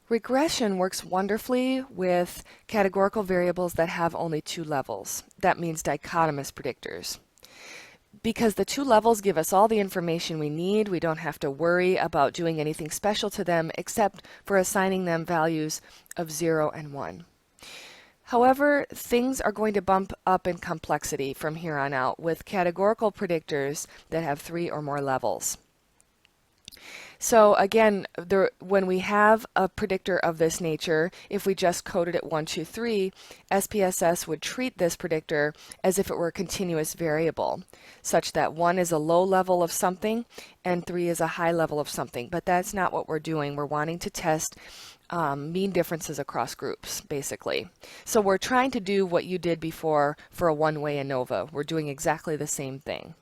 Regression works wonderfully with categorical variables that have only two levels. That means dichotomous predictors. Because the two levels give us all the information we need, we don't have to worry about doing anything special to them except for assigning them values of 0 and 1. However, things are going to bump up in complexity from here on out with categorical predictors that have 3 or more levels. So again, when we have a predictor of this nature, if we just coded it 1, 2, 3, SPSS would treat this predictor as if it were a continuous variable, such that 1 is a low level of something and 3 is a high level of something. But that's not what we're doing. We're wanting to test mean differences across groups, basically. So we're trying to do what you did before for a one-way ANOVA. We're doing exactly the same thing.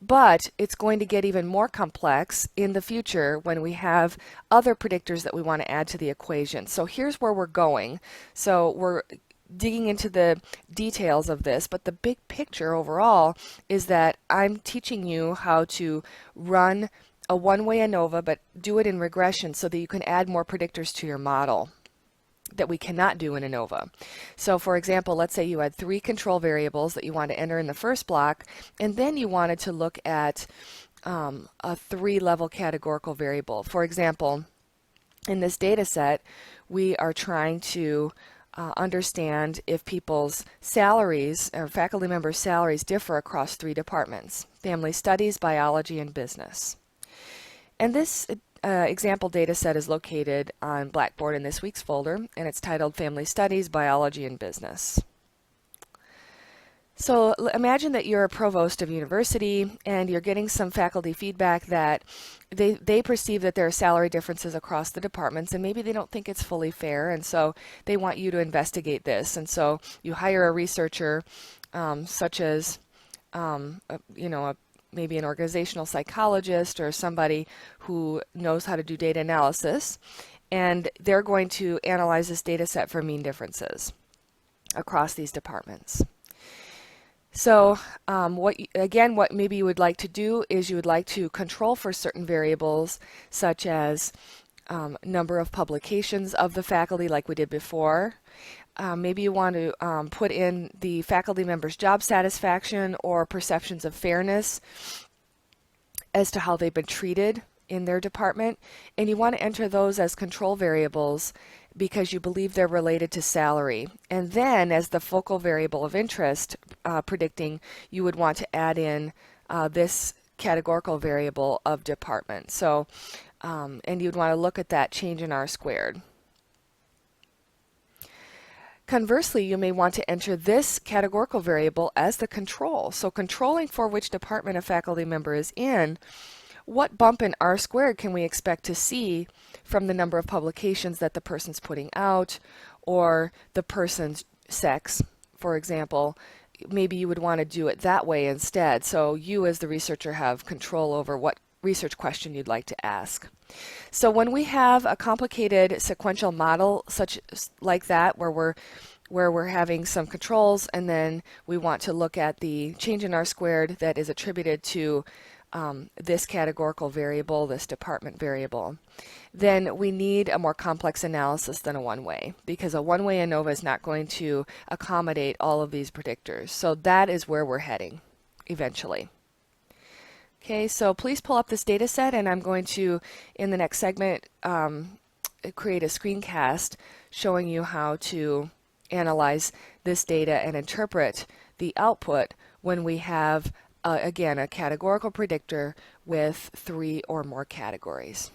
But it's going to get even more complex in the future when we have other predictors that we want to add to the equation. So here's where we're going. So we're digging into the details of this, but the big picture overall is that I'm teaching you how to run a one-way ANOVA, but do it in regression so that you can add more predictors to your model that we cannot do in ANOVA. So for example, let's say you had 3 control variables that you want to enter in the first block, and then you wanted to look at a 3-level categorical variable. For example, in this data set, we are trying to understand if people's salaries, or faculty members' salaries, differ across 3 departments: family studies, biology, and business. And this example data set is located on Blackboard in this week's folder, and it's titled Family Studies, Biology, and Business. So imagine that you're a provost of a university and you're getting some faculty feedback that they perceive that there are salary differences across the departments, and maybe they don't think it's fully fair, and so they want you to investigate this. And so you hire a researcher such as maybe an organizational psychologist or somebody who knows how to do data analysis, and they're going to analyze this data set for mean differences across these departments. So what maybe you would like to do is you would like to control for certain variables such as number of publications of the faculty, like we did before. Maybe you want to put in the faculty members' job satisfaction or perceptions of fairness as to how they've been treated in their department, and you want to enter those as control variables because you believe they're related to salary. And then as the focal variable of interest predicting, you would want to add in this categorical variable of department. So, and you'd want to look at that change in R squared. Conversely, you may want to enter this categorical variable as the control. So controlling for which department a faculty member is in, what bump in R squared can we expect to see from the number of publications that the person's putting out, or the person's sex, for example. Maybe you would want to do it that way instead. So you as the researcher have control over what research question you'd like to ask. So when we have a complicated sequential model like that, where we're having some controls and then we want to look at the change in R squared that is attributed to this categorical variable, this department variable, then we need a more complex analysis than a one-way, because a one-way ANOVA is not going to accommodate all of these predictors. So that is where we're heading eventually. Okay, so please pull up this data set, and I'm going to, in the next segment, create a screencast showing you how to analyze this data and interpret the output when we have, again, a categorical predictor with 3 or more categories.